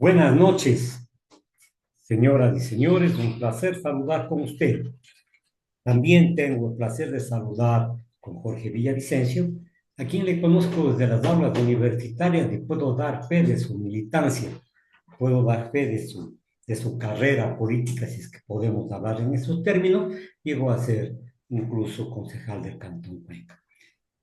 Buenas noches, señoras y señores. Un placer saludar con usted. También tengo el placer de saludar con Jorge Villavicencio, a quien le conozco desde las aulas universitarias y puedo dar fe de su militancia, puedo dar fe de su carrera política, si es que podemos hablar en esos términos. Llegó a ser incluso concejal del Cantón Cuenca.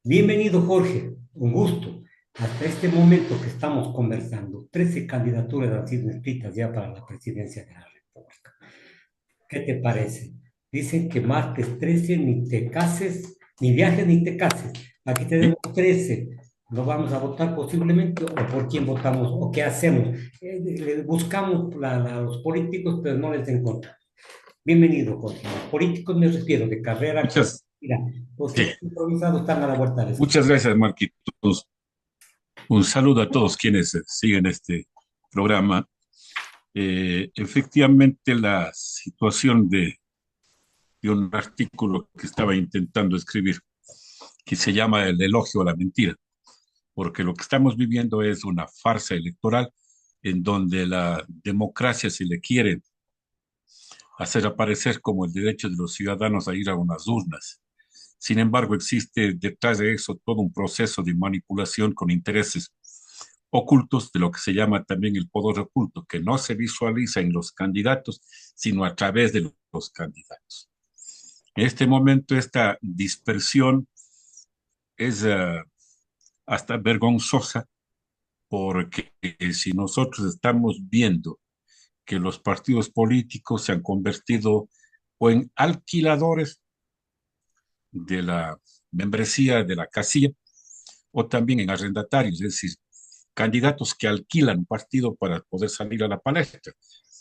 Bienvenido, Jorge. Un gusto. Hasta este momento que estamos conversando, 13 candidaturas han sido inscritas ya para la presidencia de la República. ¿Qué te parece? Dicen que martes 13 ni te cases, ni viajes ni te cases. Aquí tenemos 13. ¿Lo vamos a votar posiblemente o por quién votamos o qué hacemos? Le buscamos a los políticos, pero no les encontramos. Bienvenido, Jorge. Los políticos me refiero de carrera. Muchas, Mira, los que sí, están improvisados están a la vuelta de la esquina. muchas gracias, Marquitos. Un saludo a todos quienes siguen este programa. Efectivamente, la situación de un artículo que estaba intentando escribir, que se llama El elogio a la mentira, porque lo que estamos viviendo es una farsa electoral en donde la democracia, si le quiere hacer aparecer como el derecho de los ciudadanos a ir a unas urnas. Sin embargo, existe detrás de eso todo un proceso de manipulación con intereses ocultos, de lo que se llama también el poder oculto, que no se visualiza en los candidatos, sino a través de los candidatos. En este momento, esta dispersión es hasta vergonzosa, porque si nosotros estamos viendo que los partidos políticos se han convertido o en alquiladores de la membresía de la casilla, o también en arrendatarios, es decir, candidatos que alquilan un partido para poder salir a la palestra.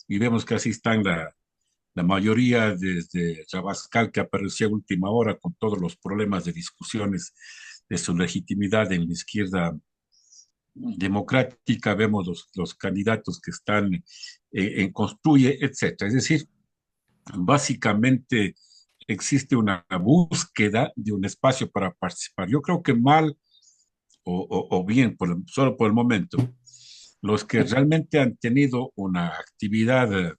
Y vemos que así están la mayoría desde Rabascal, que apareció a última hora con todos los problemas de discusiones de su legitimidad en la izquierda democrática, vemos los candidatos que están en Construye, etcétera. Es decir, básicamente existe una búsqueda de un espacio para participar. Yo creo que mal o bien, solo por el momento, los que realmente han tenido una actividad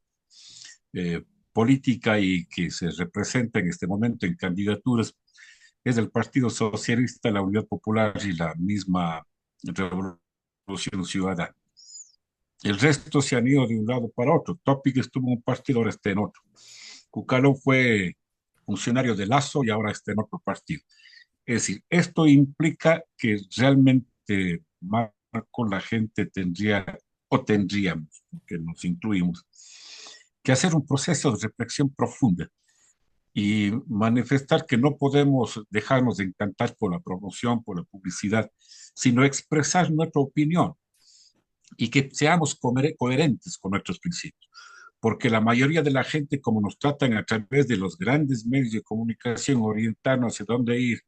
eh, política y que se representa en este momento en candidaturas es el Partido Socialista, la Unidad Popular y la misma Revolución Ciudadana. El resto se han ido de un lado para otro. Topic estuvo en un partido, ahora está en otro. Cucalón fue funcionario de Lazo y ahora está en otro partido. Es decir, esto implica que realmente Marco, la gente tendría o tendríamos, que nos incluimos, que hacer un proceso de reflexión profunda y manifestar que no podemos dejarnos de encantar por la promoción, por la publicidad, sino expresar nuestra opinión y que seamos coherentes con nuestros principios. Porque la mayoría de la gente, como nos tratan a través de los grandes medios de comunicación, orientarnos hacia dónde ir,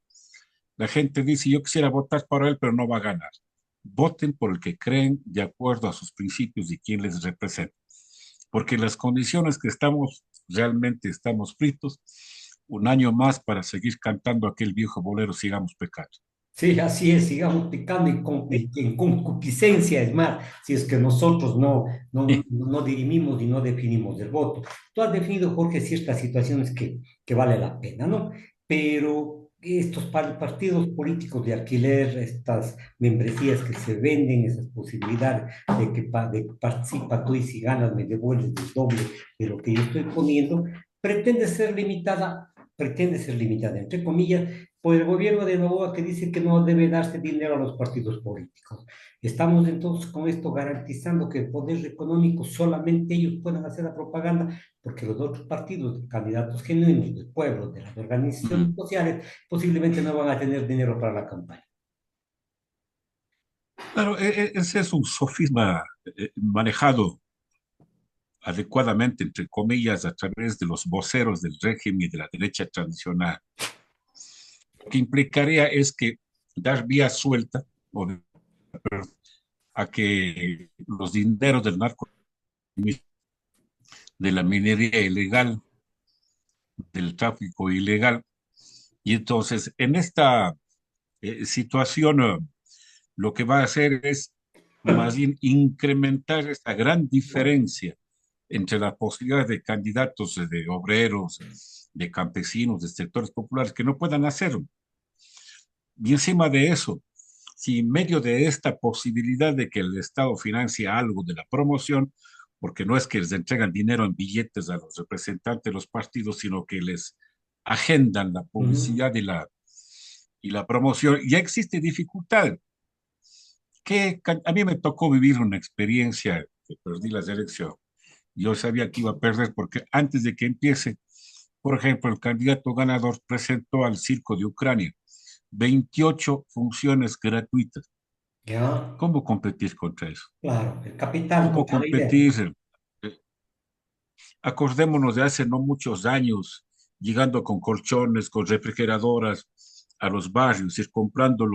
la gente dice, yo quisiera votar por él, pero no va a ganar. Voten por el que creen de acuerdo a sus principios y quién les representa. Porque las condiciones que estamos, realmente estamos fritos, un año más para seguir cantando aquel viejo bolero, sigamos pecando. Sí, así es, sigamos pecando y en concupiscencia, es más, si es que nosotros no dirimimos y no definimos el voto. Tú has definido, Jorge, ciertas situaciones que vale la pena, ¿no? Pero estos partidos políticos de alquiler, estas membresías que se venden, esas posibilidades de que participa tú y si ganas me devuelves el doble de lo que yo estoy poniendo, pretende ser limitada, entre comillas, por el gobierno de Novoa que dice que no debe darse dinero a los partidos políticos. Estamos entonces con esto garantizando que el poder económico solamente ellos puedan hacer la propaganda, porque los otros partidos, candidatos genuinos del pueblo, de las organizaciones sociales, posiblemente no van a tener dinero para la campaña. Claro, ese es un sofisma manejado adecuadamente, entre comillas, a través de los voceros del régimen y de la derecha tradicional. Lo que implicaría es que dar vía suelta a que los dineros del narco, de la minería ilegal, del tráfico ilegal. Y entonces, en esta situación, lo que va a hacer es más bien incrementar esta gran diferencia entre las posibilidades de candidatos de obreros, de campesinos, de sectores populares que no puedan hacerlo. Y encima de eso, si en medio de esta posibilidad de que el Estado financie algo de la promoción, porque no es que les entregan dinero en billetes a los representantes de los partidos, sino que les agendan la Ujú. publicidad y la promoción, ya existe dificultad. A mí me tocó vivir una experiencia que perdí la elección. Yo sabía que iba a perder porque antes de que empiece, por ejemplo, el candidato ganador presentó al Circo de Ucrania 28 funciones gratuitas. Ya, ¿Cómo competir contra eso? claro, el capital ¿Cómo contra la idea. competir? Eh, Acordémonos de hace no muchos años, llegando con colchones, con refrigeradoras a los barrios, ir comprando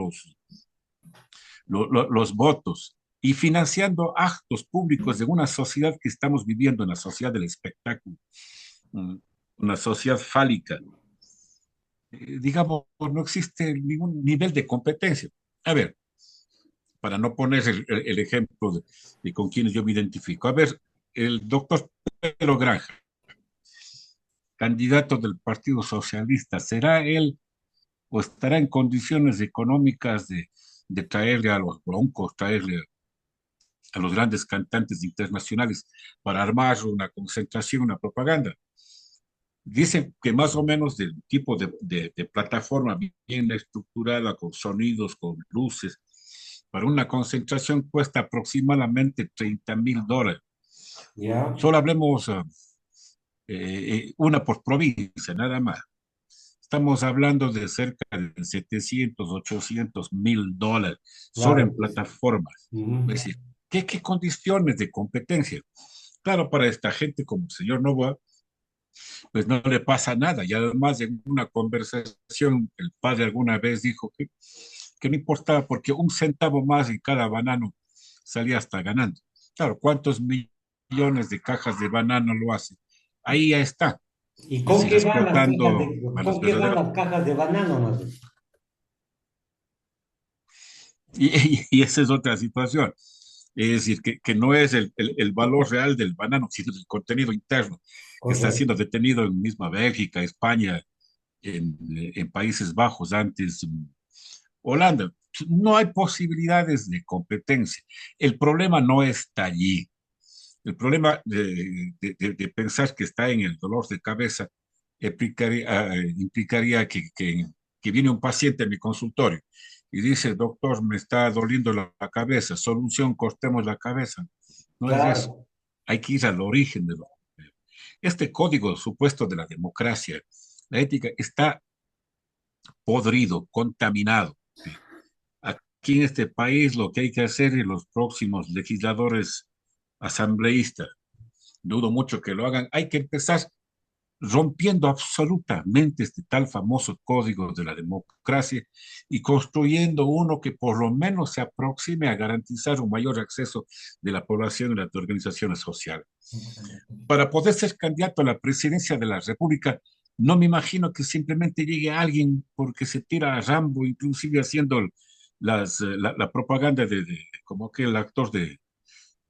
los votos y financiando actos públicos de una sociedad que estamos viviendo, una sociedad del espectáculo, mm, una sociedad fálica. Digamos, no existe ningún nivel de competencia. A ver, para no poner el ejemplo de con quienes yo me identifico. A ver, el doctor Pedro Granja, candidato del Partido Socialista, ¿será él o estará en condiciones económicas de traerle a los broncos, traerle a los grandes cantantes internacionales para armar una concentración, una propaganda? Dicen que más o menos del tipo de plataforma bien estructurada, con sonidos, con luces, para una concentración cuesta aproximadamente $30,000. Ya. Solo hablemos una por provincia, nada más. Estamos hablando de cerca de 700, $800,000 solo Claro, en pues. plataformas. Ujú. Es decir, ¿qué condiciones de competencia? Claro, para esta gente como el señor Novoa, pues no le pasa nada. Y además, en una conversación, el padre alguna vez dijo que no importaba porque un centavo más en cada banano salía hasta ganando. Claro, ¿cuántos millones de cajas de banano lo hace? Ahí ya está. ¿Y Es con decir, qué van las cajas explotando a con los qué van verdaderos. las cajas de banano, más bien? Y esa es otra situación. Es decir, que no es el valor real del banano, sino el contenido interno que está Correcto. siendo detenido en misma Bélgica, España, en Países Bajos, antes Holanda. No hay posibilidades de competencia. El problema no está allí. El problema de pensar que está en el dolor de cabeza implicaría que viene un paciente a mi consultorio y dice, doctor, me está doliendo la cabeza, solución, cortemos la cabeza. No es eso. Claro. Hay que ir al origen de lo. Este código supuesto de la democracia, la ética, está podrido, contaminado. ¿Sí? Aquí en este país lo que hay que hacer y los próximos legisladores asambleístas, dudo mucho que lo hagan, hay que empezar rompiendo absolutamente este tal famoso código de la democracia y construyendo uno que por lo menos se aproxime a garantizar un mayor acceso de la población y las organizaciones sociales. Para poder ser candidato a la presidencia de la República, no me imagino que simplemente llegue alguien porque se tira a Rambo, inclusive haciendo la propaganda como que el actor de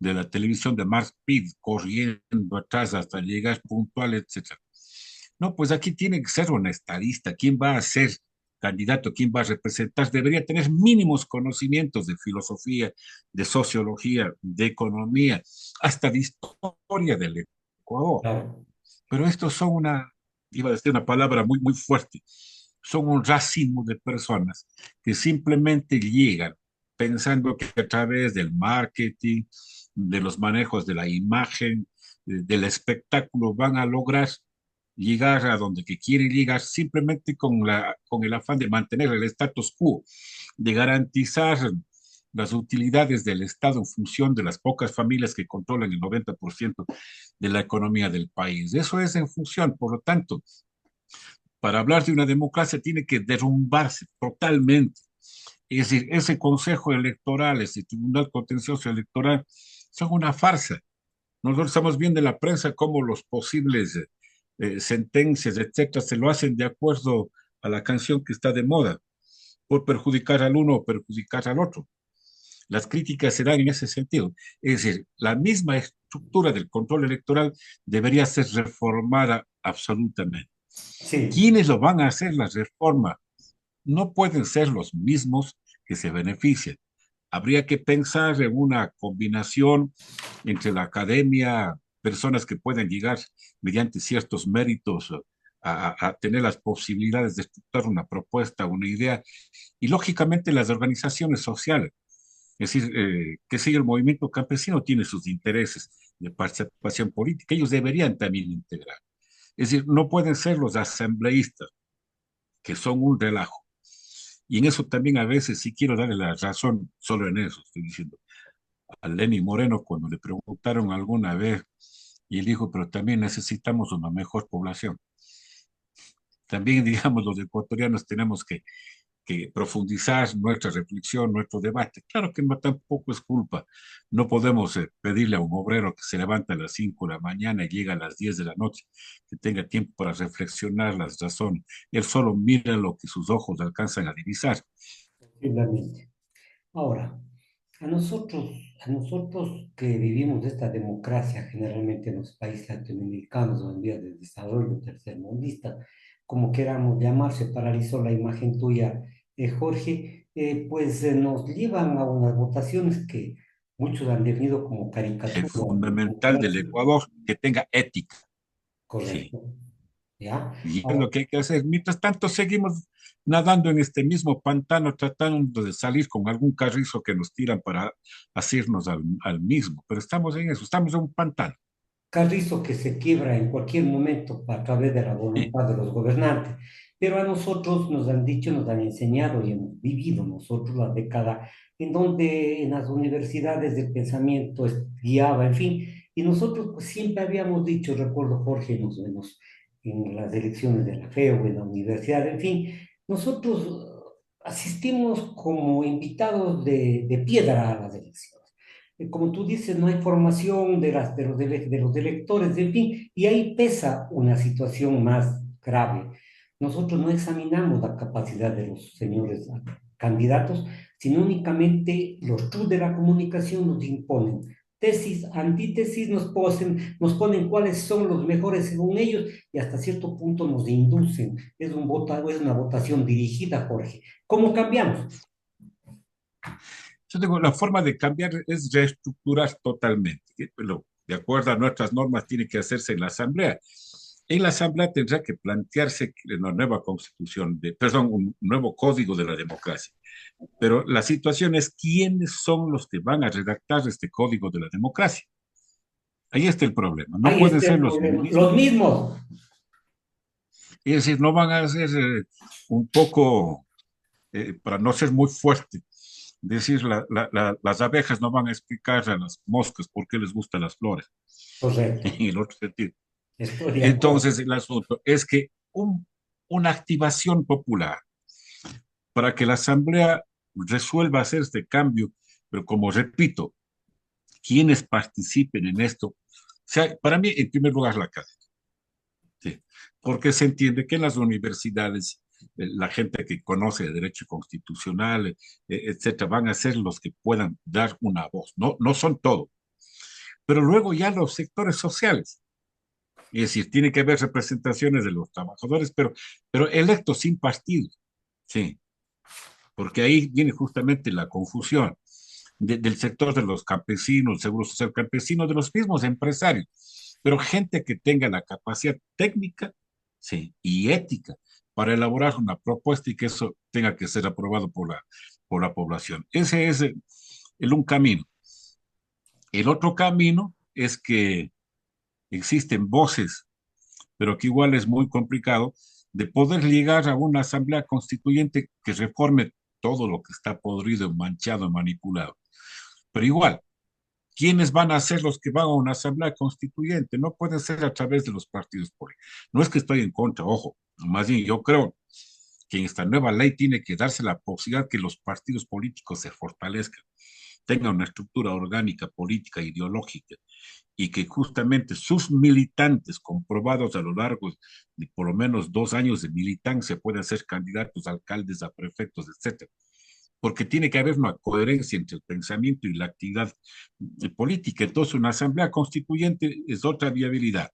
la televisión de Mark Pitt, corriendo atrás hasta llegar puntual, etcétera. No, pues aquí tiene que ser un estadista. ¿Quién va a ser candidato? ¿Quién va a representar? Debería tener mínimos conocimientos de filosofía, de sociología, de economía, hasta de historia del Ecuador. Claro. Pero estos son iba a decir una palabra muy, muy fuerte, son un racimo de personas que simplemente llegan pensando que a través del marketing, de los manejos de la imagen, del espectáculo, van a lograr llegar a donde que quieren llegar simplemente con el afán de mantener el status quo, de garantizar las utilidades del Estado en función de las pocas familias que controlan el 90% de la economía del país. Eso es en función, por lo tanto, para hablar de una democracia tiene que derrumbarse totalmente. Es decir, ese Consejo Electoral, ese Tribunal Contencioso Electoral, son una farsa. Nosotros estamos viendo en la prensa cómo los posibles sentencias, etcétera, se lo hacen de acuerdo a la canción que está de moda, por perjudicar al uno o perjudicar al otro. las críticas se dan en ese sentido. Es decir, la misma estructura del control electoral debería ser reformada absolutamente. Sí, ¿Quiénes lo van a hacer la reforma? No pueden ser los mismos que se benefician. Habría que pensar en una combinación entre la academia, personas que puedan llegar mediante ciertos méritos a tener las posibilidades de estructurar una propuesta, una idea, y lógicamente las organizaciones sociales. Es decir, que si el movimiento campesino tiene sus intereses de participación política, ellos deberían también integrar. Es decir, no pueden ser los asambleístas, que son un relajo. Y en eso también a veces sí quiero darle la razón, solo en eso estoy diciendo, a Lenny Moreno cuando le preguntaron alguna vez y él dijo, pero también necesitamos una mejor población. También, digamos, los ecuatorianos tenemos que profundizar nuestra reflexión, nuestro debate. Claro que no tampoco es culpa. No podemos pedirle a un obrero que se levanta a las 5 de la mañana y llega a las 10 de la noche, que tenga tiempo para reflexionar las razones. Él solo mira lo que sus ojos alcanzan a divisar. posiblemente. Ahora, a nosotros, a nosotros que vivimos esta democracia generalmente en los países latinoamericanos o en vías de desarrollo tercermundista, como queramos llamar, se paralizó la imagen tuya, Jorge, pues nos llevan a unas votaciones que muchos han definido como El caricatura de fundamental del democracia, Ecuador, que tenga ética. Sí. correcto, ¿ya? Y es Ahora, lo que hay que hacer. Mientras tanto, seguimos nadando en este mismo pantano, tratando de salir con algún carrizo que nos tiran para hacernos al mismo. Pero estamos en eso, estamos en un pantano. carrizo que se quiebra en cualquier momento a través de la Sí. voluntad de los gobernantes. Pero a nosotros nos han dicho, nos han enseñado y hemos vivido nosotros la década en donde en las universidades el pensamiento guiaba, en fin, y nosotros pues, siempre habíamos dicho, recuerdo Jorge, en las elecciones de la FEU, en la universidad, en fin, nosotros asistimos como invitados de piedra a las elecciones. Como tú dices, no hay formación de los electores, en fin, y ahí pesa una situación más grave. Nosotros no examinamos la capacidad de los señores candidatos, sino únicamente los trus de la comunicación nos imponen tesis, antítesis, nos ponen cuáles son los mejores según ellos y hasta cierto punto nos inducen. Es una votación dirigida, Jorge. ¿Cómo cambiamos? Yo digo, la forma de cambiar es reestructurar totalmente. De acuerdo a nuestras normas, tiene que hacerse en la Asamblea. En la Asamblea tendrá que plantearse una nueva constitución, perdón, un nuevo código de la democracia. Pero la situación es quiénes son los que van a redactar este código de la democracia. Ahí está el problema. No Ahí pueden está ser el los problema. Los mismos. mismos. Es decir, no van a ser un poco, para no ser muy fuerte, decir, las abejas no van a explicar a las moscas por qué les gustan las flores, Correcto. en el otro sentido. Estoy de acuerdo. Entonces, el asunto es que una activación popular para que la Asamblea resuelva hacer este cambio, pero como repito, quienes participen en esto, o sea, para mí, en primer lugar, la academia, ¿sí? Porque se entiende que en las universidades la gente que conoce de derecho constitucional, etcétera, van a ser los que puedan dar una voz. No, no son todos, pero luego ya los sectores sociales. Es decir, tiene que haber representaciones de los trabajadores, pero electos sin partido. Sí, porque ahí viene justamente la confusión del sector de los campesinos, el seguro social campesino, de los mismos empresarios, pero gente que tenga la capacidad técnica, sí, y ética para elaborar una propuesta y que eso tenga que ser aprobado por la población. Ese es un camino. El otro camino es que existen voces, pero que igual es muy complicado, de poder llegar a una asamblea constituyente que reforme todo lo que está podrido, manchado, manipulado. Pero igual, ¿quiénes van a ser los que van a una asamblea constituyente? No puede ser a través de los partidos políticos. No es que estoy en contra, ojo, más bien yo creo que en esta nueva ley tiene que darse la posibilidad que los partidos políticos se fortalezcan, tengan una estructura orgánica, política, ideológica, y que justamente sus militantes, comprobados a lo largo de por lo menos 2 años de militancia, puedan ser candidatos a alcaldes, a prefectos, etcétera. porque tiene que haber una coherencia entre el pensamiento y la actividad política. Entonces, una asamblea constituyente es otra viabilidad.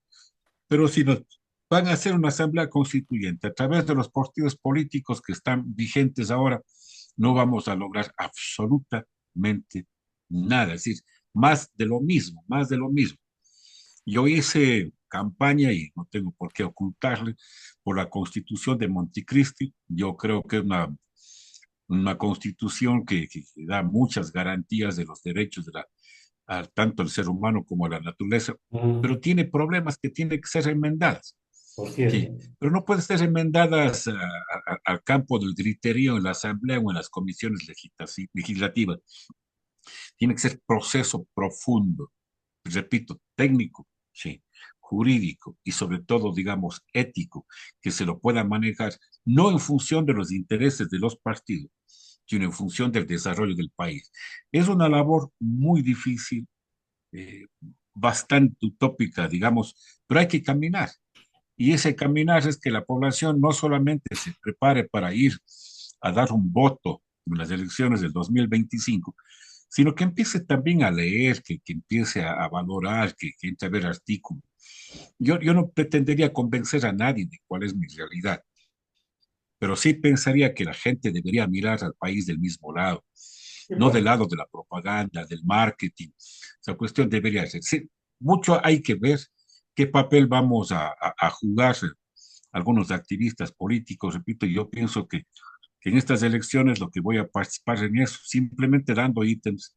Pero si nos van a hacer una asamblea constituyente a través de los partidos políticos que están vigentes ahora, no vamos a lograr absolutamente nada. Es decir, más de lo mismo, más de lo mismo. Yo hice campaña, y no tengo por qué ocultarle, por la Constitución de Montecristi. Yo creo que es una constitución que da muchas garantías de los derechos de tanto el ser humano como a la naturaleza, pero Mm, tiene problemas que tienen que ser enmendadas. por cierto. Sí, pero no pueden ser enmendadas al campo del griterío en la Asamblea o en las comisiones legislativas. Tiene que ser proceso profundo, repito, técnico, sí, jurídico y sobre todo, digamos, ético, que se lo pueda manejar no en función de los intereses de los partidos, sino en función del desarrollo del país. Es una labor muy difícil, eh, bastante utópica, digamos, pero hay que caminar. Y ese caminar es que la población no solamente se prepare para ir a dar un voto en las elecciones del 2025, sino que empiece también a leer, que empiece a valorar, que entre a ver artículos. Yo no pretendería convencer a nadie de cuál es mi realidad, pero sí pensaría que la gente debería mirar al país del mismo lado, Y no pues, del lado de la propaganda, del marketing. Esa cuestión debería ser. Sí, mucho hay que ver qué papel vamos a jugar algunos activistas políticos. Repito, yo pienso que en estas elecciones lo que voy a participar en eso, simplemente dando ítems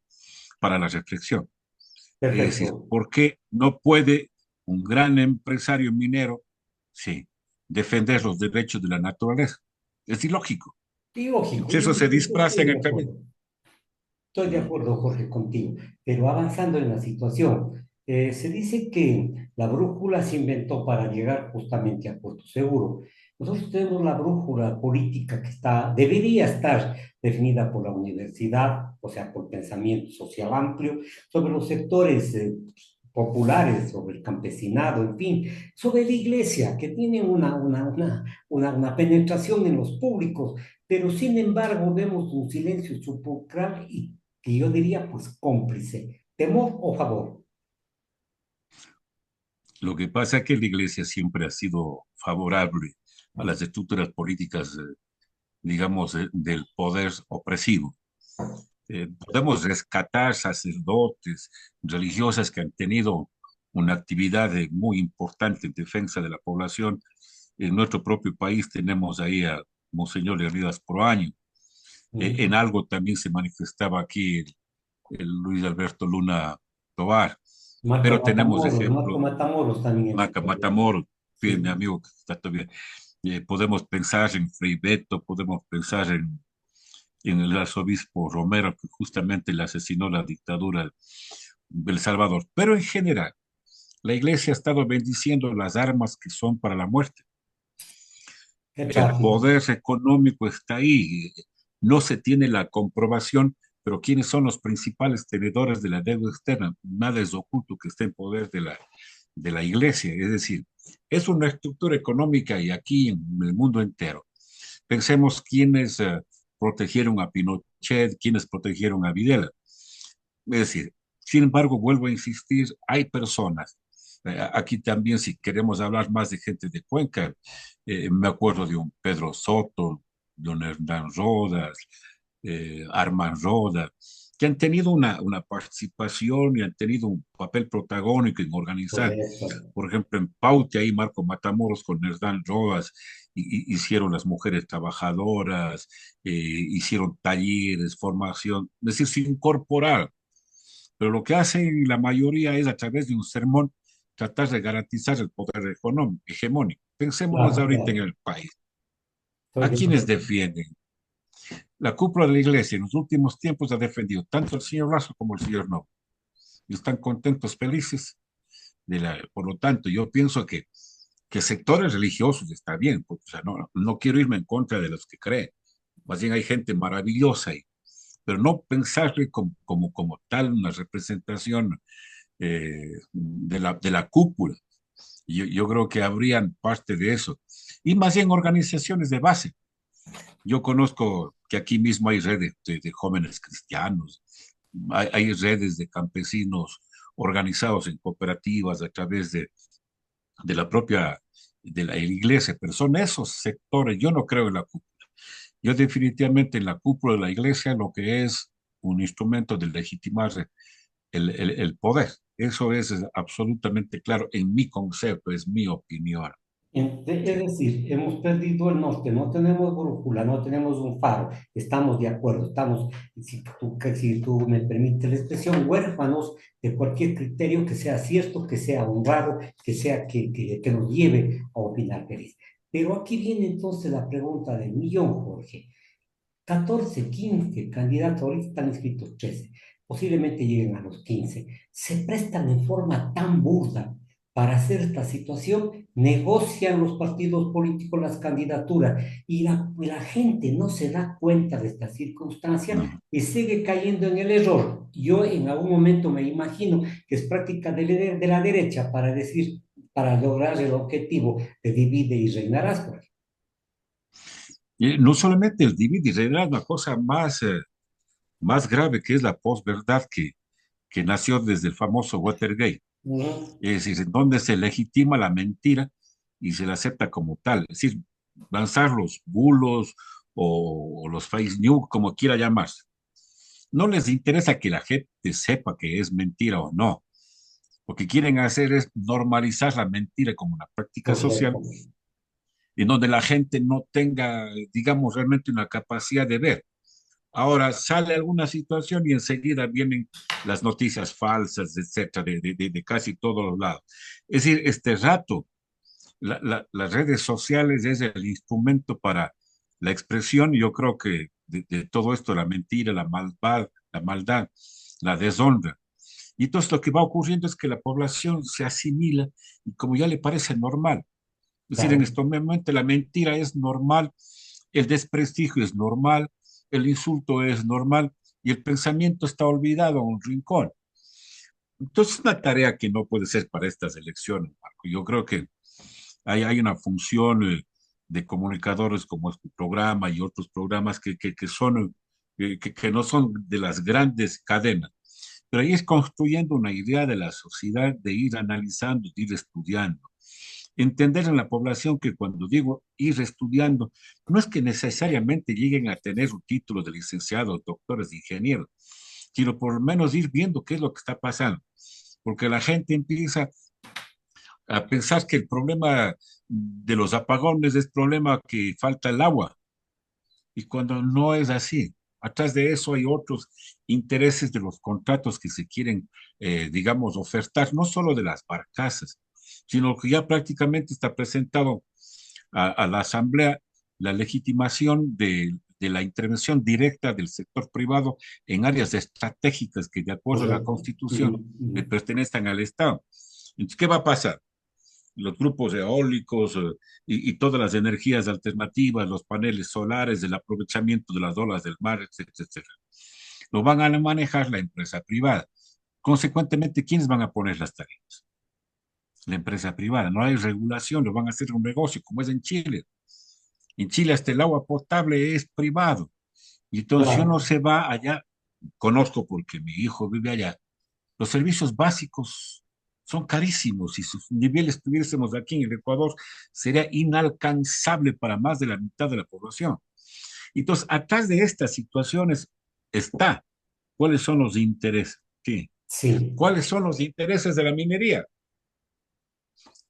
para la reflexión. Es decir, perfecto. ¿por qué no puede un gran empresario minero, sí, defender los derechos de la naturaleza? Es ilógico. Y lógico, Eso se disfraza estoy en de el camino. acuerdo. Estoy de Mm. acuerdo, Jorge, contigo, pero avanzando en la situación, se dice que la brújula se inventó para llegar justamente a Puerto Seguro. Nosotros tenemos la brújula política que está, debería estar definida por la universidad, o sea, por pensamiento social amplio, sobre los sectores populares, sobre el campesinado, en fin, sobre la iglesia, que tiene una penetración en los públicos, pero sin embargo vemos un silencio sepulcral y que yo diría pues cómplice, temor o favor. Lo que pasa es que la iglesia siempre ha sido favorable a las estructuras políticas, digamos, del poder opresivo. Podemos rescatar sacerdotes, religiosas que han tenido una actividad muy importante en defensa de la población. En nuestro propio país tenemos ahí a Monseñor Rivas Proaño. En Mm. algo también se manifestaba aquí el Luis Alberto Luna Tovar, pero tenemos Marco ejemplo, Matamoros también Maca existió. Matamoros, mi Sí, amigo que está todavía. Podemos pensar en Frei Beto, podemos pensar en el arzobispo Romero, que justamente le asesinó la dictadura del Salvador. Pero en general, la iglesia ha estado bendiciendo las armas que son para la muerte. qué El trágico. poder económico está ahí, no se tiene la comprobación, pero ¿quiénes son los principales tenedores de la deuda externa? Nada es oculto que esté en poder de la iglesia, es decir, es una estructura económica y aquí en el mundo entero. Pensemos quiénes protegieron a Pinochet, quiénes protegieron a Videla. Es decir, sin embargo, vuelvo a insistir, hay personas. Aquí también, si queremos hablar más de gente de Cuenca, me acuerdo de un Pedro Soto, de un Hernán Rodas, Armand Rodas, que han tenido una participación y han tenido un papel protagónico en organizar. Correcto. Por ejemplo, en Paute, ahí Marco Matamoros con Hernán Rodas hicieron las mujeres trabajadoras, hicieron talleres, formación, es decir, se incorporaron, pero lo que hacen la mayoría es a través de un sermón tratar de garantizar el poder económico, hegemónico. Pensemos Claro, ahorita en claro. el país. Estoy ¿A de quienes acuerdo. defienden? La cúpula de la iglesia en los últimos tiempos ha defendido tanto el señor Lazo como el señor No. Y están contentos, felices. Por lo tanto, yo pienso que sectores religiosos está bien, porque, o sea, no quiero irme en contra de los que creen. Más bien hay gente maravillosa ahí, pero no pensarle como tal una representación de la cúpula. Yo creo que habrían parte de eso. Y más bien organizaciones de base. Yo conozco que aquí mismo hay redes de jóvenes cristianos, hay redes de campesinos organizados en cooperativas a través de la propia de la iglesia, pero son esos sectores. Yo no creo en la cúpula. Yo definitivamente en la cúpula de la iglesia lo que es un instrumento de legitimar el poder. Eso es absolutamente claro en mi concepto, es mi opinión. Es Sí. decir, hemos perdido el norte, no tenemos brújula, no tenemos un faro, estamos de acuerdo, estamos, si tú me permites la expresión, huérfanos de cualquier criterio que sea cierto, que sea honrado, que sea que nos lleve a opinar feliz. Pero aquí viene entonces la pregunta del millón, Jorge. 14, 15 candidatos, ahorita están inscritos 13, posiblemente lleguen a los 15, se prestan en forma tan burda para hacer esta situación, negocian los partidos políticos las candidaturas y la gente no se da cuenta de esta circunstancia No. y sigue cayendo en el error. Yo en algún momento me imagino que es práctica de la derecha para decir, para lograr el objetivo de divide y reinarás. Y no solamente el divide y reina, una cosa más, más grave que es la posverdad que nació desde el famoso Watergate. Ujú. Es decir, en donde se legitima la mentira y se la acepta como tal. Es decir, lanzar los bulos o los fake news, como quiera llamarse. No les interesa que la gente sepa que es mentira o no. Lo que quieren hacer es normalizar la mentira como una práctica social Correcto. en donde la gente no tenga, digamos, realmente una capacidad de ver. Ahora sale alguna situación y enseguida vienen las noticias falsas, etcétera, de casi todos los lados. Es decir, este rato, las redes sociales es el instrumento para la expresión, yo creo que de todo esto, la mentira, la maldad, la deshonra. Y entonces lo que va ocurriendo es que la población se asimila y como ya le parece normal. Es decir, en Claro. este momento la mentira es normal, el desprestigio es normal, el insulto es normal y el pensamiento está olvidado a un rincón. Entonces, es una tarea que no puede ser para estas elecciones, Marco. Yo creo que hay una función de comunicadores como este programa y otros programas que son, que no son de las grandes cadenas, pero ahí es construyendo una idea de la sociedad, de ir analizando, de ir estudiando. Entender en la población que cuando digo ir estudiando, no es que necesariamente lleguen a tener un título de licenciado, doctores, de ingenieros, sino por lo menos ir viendo qué es lo que está pasando. Porque la gente empieza a pensar que el problema de los apagones es problema que falta el agua, y cuando no es así. Atrás de eso hay otros intereses de los contratos que se quieren, digamos, ofertar, no solo de las barcazas, sino que ya prácticamente está presentado a la Asamblea la legitimación de la intervención directa del sector privado en áreas estratégicas que, de acuerdo a la Correcto. Constitución, Ujú, le ujú. pertenecen al Estado. Entonces, ¿qué va a pasar? Los grupos eólicos y todas las energías alternativas, los paneles solares, el aprovechamiento de las olas del mar, etcétera, etcétera. Lo van a manejar la empresa privada. Consecuentemente, ¿quiénes van a poner las tarifas? La empresa privada. No hay regulación, lo van a hacer un negocio, como es en Chile. En Chile hasta el agua potable es privado. Y entonces, si uno Claro. se va allá, conozco porque mi hijo vive allá, los servicios básicos son carísimos y sus niveles tuviésemos aquí en el Ecuador sería inalcanzable para más de la mitad de la población. Entonces, atrás de estas situaciones está cuáles son los intereses. ¿Qué? Sí, ¿Cuáles son los intereses de la minería?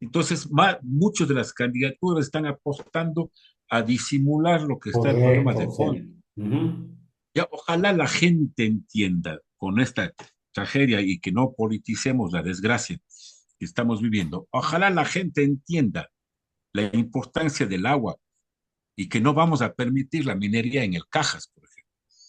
Entonces, muchas de las candidaturas están apostando a disimular lo que está el problema de correcto, fondo. señor. Ujú. Ya, ojalá la gente entienda con esta tragedia y que no politicemos la desgracia que estamos viviendo. Ojalá la gente entienda la importancia del agua y que no vamos a permitir la minería en el Cajas, por ejemplo.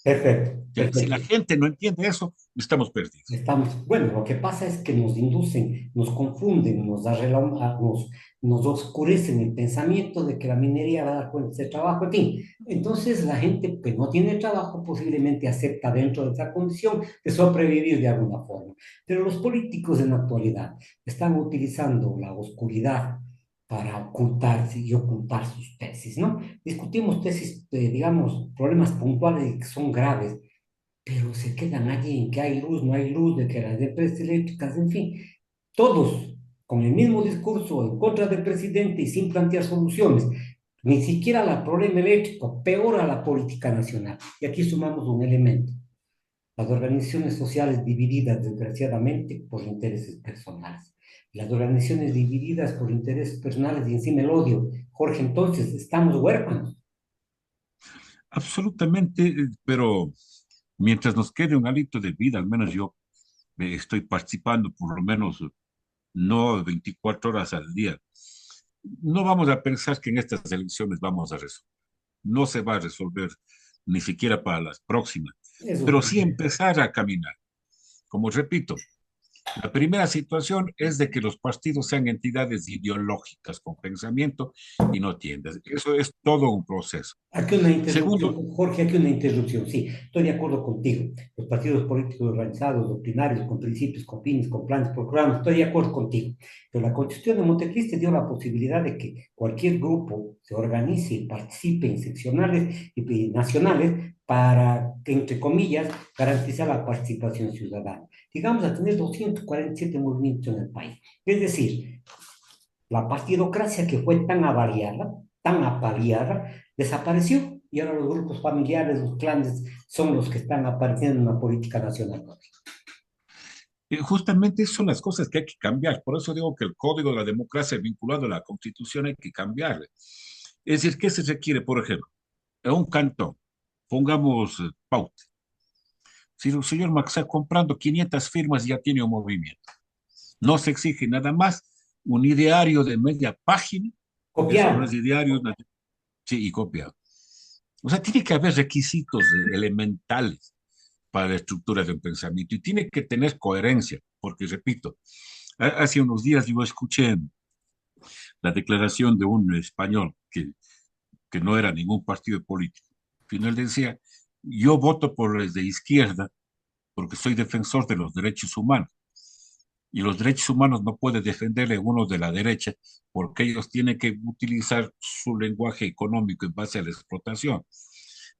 Perfecto, Ya, si la perfecto. gente no entiende eso, estamos perdidos. Estamos, bueno, lo que pasa es que nos inducen, nos confunden, nos oscurecen el pensamiento de que la minería va a dar cuenta de trabajo, en fin. Entonces la gente que no tiene trabajo posiblemente acepta dentro de esa condición de sobrevivir de alguna forma. Pero los políticos en la actualidad están utilizando la oscuridad para ocultarse y ocultar sus tesis, ¿no? Discutimos tesis, digamos, problemas puntuales que son graves, pero se quedan allí en que hay luz, no hay luz, de que las empresas eléctricas, en fin, todos con el mismo discurso en contra del presidente y sin plantear soluciones, ni siquiera al problema eléctrico, peor a la política nacional. Y aquí sumamos un elemento, las organizaciones sociales divididas, desgraciadamente, por intereses personales. Las organizaciones divididas por intereses personales y encima el odio. Jorge, entonces, estamos huérfanos. Absolutamente, pero mientras nos quede un hálito de vida, al menos yo estoy participando por lo menos no 24 horas al día. No vamos a pensar que en estas elecciones vamos a resolver. No se va a resolver ni siquiera para las próximas, Eso es pero sí complejo. empezar a caminar. Como repito, la primera situación es de que los partidos sean entidades ideológicas con pensamiento y no tiendas. Eso es todo un proceso. Aquí una interrupción, Segundo, Jorge, aquí una interrupción. Sí, estoy de acuerdo contigo. Los partidos políticos organizados, doctrinarios, con principios, con fines, con planes, programas, estoy de acuerdo contigo. Pero la Constitución de Montecristi dio la posibilidad de que cualquier grupo se organice y participe en seccionales y nacionales para, entre comillas, garantizar la participación ciudadana. Digamos a tener 247 movimientos en el país. Es decir, la partidocracia que fue tan apaleada, desapareció y ahora los grupos familiares, los clanes son los que están apareciendo en la política nacional. justamente esas son las cosas que hay que cambiar. Por eso digo que el código de la democracia vinculado a la constitución hay que cambiarle. Es decir, ¿qué se requiere, por ejemplo? En un cantón, pongamos pauta. Si el señor Max está comprando 500 firmas, ya tiene un movimiento. No se exige nada más un ideario de media página, esos no es Copiar, idearios, sí, y copiado. O sea, tiene que haber requisitos elementales para la estructura de un pensamiento y tiene que tener coherencia, porque repito, hace unos días yo escuché la declaración de un español que no era ningún partido político. Al final decía, yo voto por los de izquierda porque soy defensor de los derechos humanos. Y los derechos humanos no puede defenderle uno de la derecha porque ellos tienen que utilizar su lenguaje económico en base a la explotación.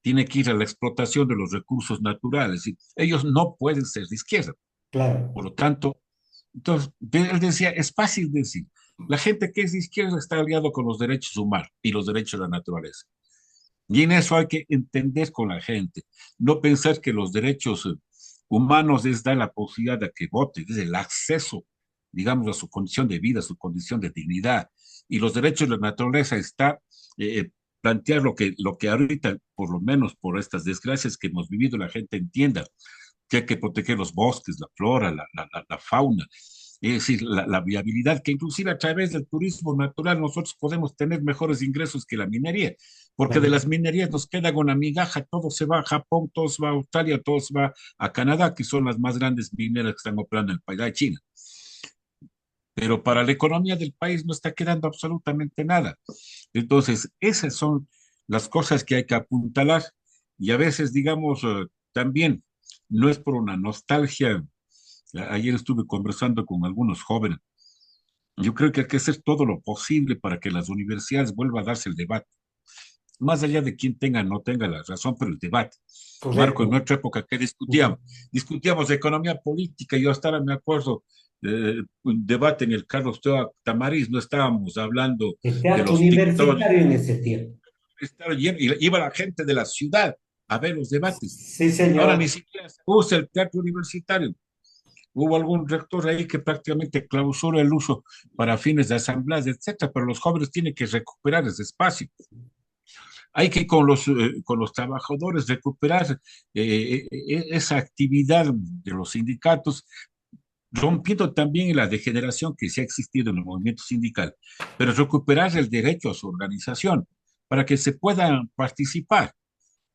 Tiene que ir a la explotación de los recursos naturales. Y ellos no pueden ser de izquierda. claro, Por lo tanto, entonces, él decía, es fácil decir, la gente que es de izquierda está aliado con los derechos humanos y los derechos de la naturaleza. Y en eso hay que entender con la gente, no pensar que los derechos humanos es dar la posibilidad de que vote, es el acceso, digamos, a su condición de vida, a su condición de dignidad. Y los derechos de la naturaleza está plantear lo que ahorita, por lo menos por estas desgracias que hemos vivido, la gente entienda que hay que proteger los bosques, la flora, la fauna, es decir, la viabilidad, que inclusive a través del turismo natural nosotros podemos tener mejores ingresos que la minería, porque de claro, las minerías nos queda una migaja, todo se va a Japón, todo se va a Australia, todo se va a Canadá, que son las más grandes mineras que están operando en el país de China. Pero para la economía del país no está quedando absolutamente nada. Entonces, esas son las cosas que hay que apuntalar y a veces, digamos, también no es por una nostalgia. Ayer estuve conversando con algunos jóvenes. Yo creo que hay que hacer todo lo posible para que las universidades vuelva a darse el debate, más allá de quién tenga o no tenga la razón, pero el debate. Marco, en correcto. nuestra época, ¿qué discutíamos? Discutíamos de economía política. Yo hasta ahora me acuerdo un debate en el Carlos Teo Tamariz, no estábamos hablando El de teatro los TikTok, universitario en ese tiempo. estaba lleno, y iba la gente de la ciudad a ver los debates. Sí, Ahora ni señor. siquiera se usa el teatro universitario. Hubo algún rector ahí que prácticamente clausuró el uso para fines de asambleas, etcétera, pero los jóvenes tienen que recuperar ese espacio. Hay que con los trabajadores recuperar esa actividad de los sindicatos, rompiendo también la degeneración que se ha existido en el movimiento sindical, pero recuperar el derecho a su organización para que se puedan participar.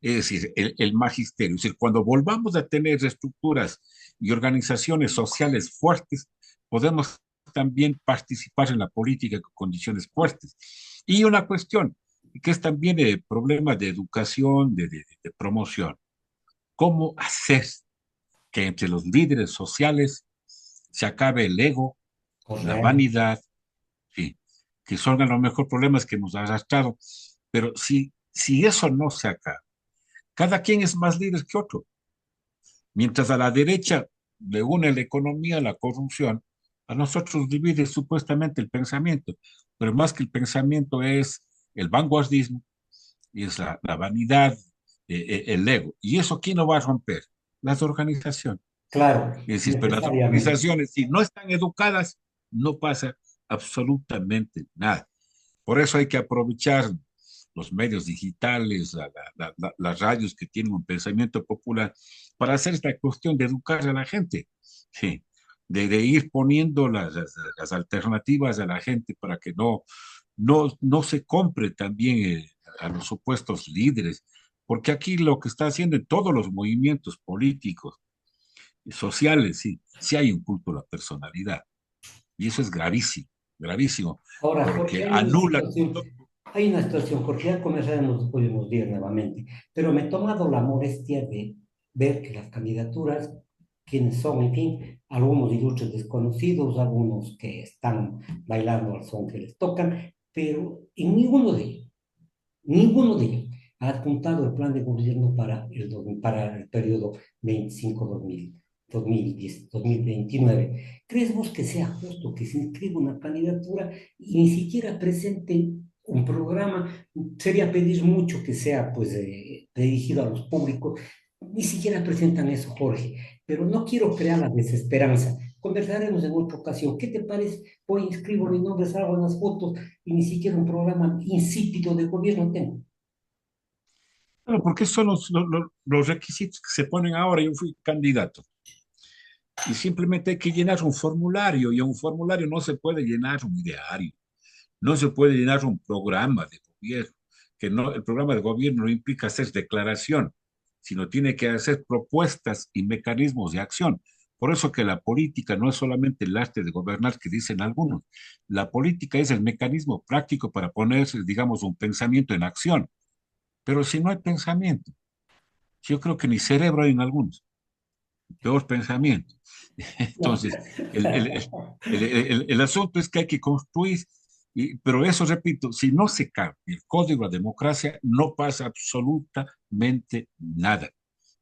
Es decir, el magisterio. Es decir, cuando volvamos a tener estructuras y organizaciones sociales fuertes, podemos también participar en la política con condiciones fuertes. Y una cuestión, que es también el problema de educación, de promoción. ¿Cómo hacer que entre los líderes sociales se acabe el ego, la Correcto. vanidad, sí, que son a lo mejor problemas que nos han arrastrado, pero si eso no se acaba, cada quien es más líder que otro. Mientras a la derecha le une la economía, la corrupción, a nosotros divide supuestamente el pensamiento, pero más que el pensamiento es el vanguardismo, y es la vanidad, el ego. ¿Y eso quién lo va a romper? Las organizaciones. Claro, Es decir, pero las necesariamente. organizaciones, si no están educadas, no pasa absolutamente nada. Por eso hay que aprovechar los medios digitales, las radios que tienen un pensamiento popular, para hacer esta cuestión de educar a la gente, sí, de ir poniendo las alternativas a la gente para que no se compre también a los supuestos líderes, porque aquí lo que está haciendo en todos los movimientos políticos, sociales, sí, sí hay un culto a la personalidad, y eso es gravísimo, gravísimo, Ahora, porque Jorge, anula todo. hay una situación, Jorge, ya conversaremos, podemos ver nuevamente, pero me he tomado la molestia de ver que las candidaturas, quienes son, en fin, algunos ilustres desconocidos, algunos que están bailando al son que les tocan, pero en ninguno de ellos ha adjuntado el plan de gobierno para el periodo 25-2029. ¿Crees vos que sea justo que se inscriba una candidatura y ni siquiera presenten un programa? Sería pedir mucho que sea pues dirigido a los públicos. Ni siquiera presentan eso, Jorge. Pero no quiero crear la desesperanza. Conversaremos en otra ocasión. ¿Qué te parece? Voy, inscribo mi nombre, salgo en las fotos y ni siquiera un programa insípido de gobierno tengo. Claro, porque son los requisitos que se ponen ahora. Yo fui candidato y simplemente hay que llenar un formulario y un formulario no se puede llenar un ideario, no se puede llenar un programa de gobierno, que no, el programa de gobierno no implica hacer declaración, sino tiene que hacer propuestas y mecanismos de acción. Por eso que la política no es solamente el arte de gobernar que dicen algunos. La política es el mecanismo práctico para poner, digamos, un pensamiento en acción. Pero si no hay pensamiento, yo creo que ni cerebro hay en algunos, peor pensamiento. No. Entonces, el asunto es que hay que construir, pero eso repito, si no se cambia el código de democracia, no pasa absolutamente nada.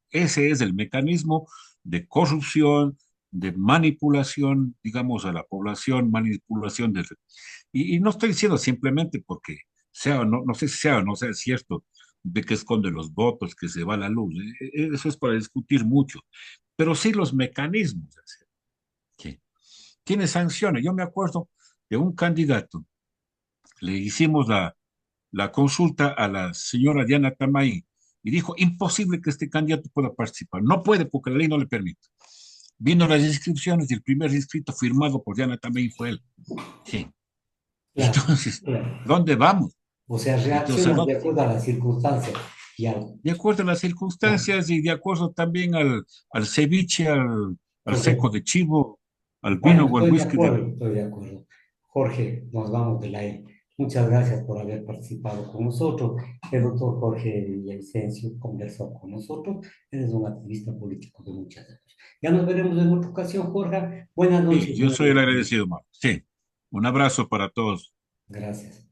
Ese es el mecanismo de corrupción, de manipulación, digamos, a la población, manipulación del... Y no estoy diciendo simplemente porque sea o no, no sé si sea o no sea cierto de que esconde los votos, que se va la luz. Eso es para discutir mucho. Pero sí los mecanismos. ¿Sí? Tiene sanciones. Yo me acuerdo de un candidato, le hicimos la consulta a la señora Diana Tamay y dijo, imposible que este candidato pueda participar. No puede porque la ley no le permite. Vino las inscripciones y el primer inscrito firmado por Diana Tamay fue él. Sí. Claro, Entonces, claro. ¿dónde vamos? O sea, Entonces, reaccionas de acuerdo a las circunstancias y al... de acuerdo a las Claro, circunstancias y de acuerdo también al ceviche, al seco correcto. de chivo, al vino Bueno, o al estoy de whisky de... acuerdo, estoy de acuerdo. Jorge, nos vamos del aire. Muchas gracias por haber participado con nosotros. El doctor Jorge Villavicencio conversó con nosotros. Él es un activista político de muchas años. Ya nos veremos en otra ocasión, Jorge. Buenas Sí, noches, yo soy el señores. agradecido, Marco. Sí, un abrazo para todos. Gracias.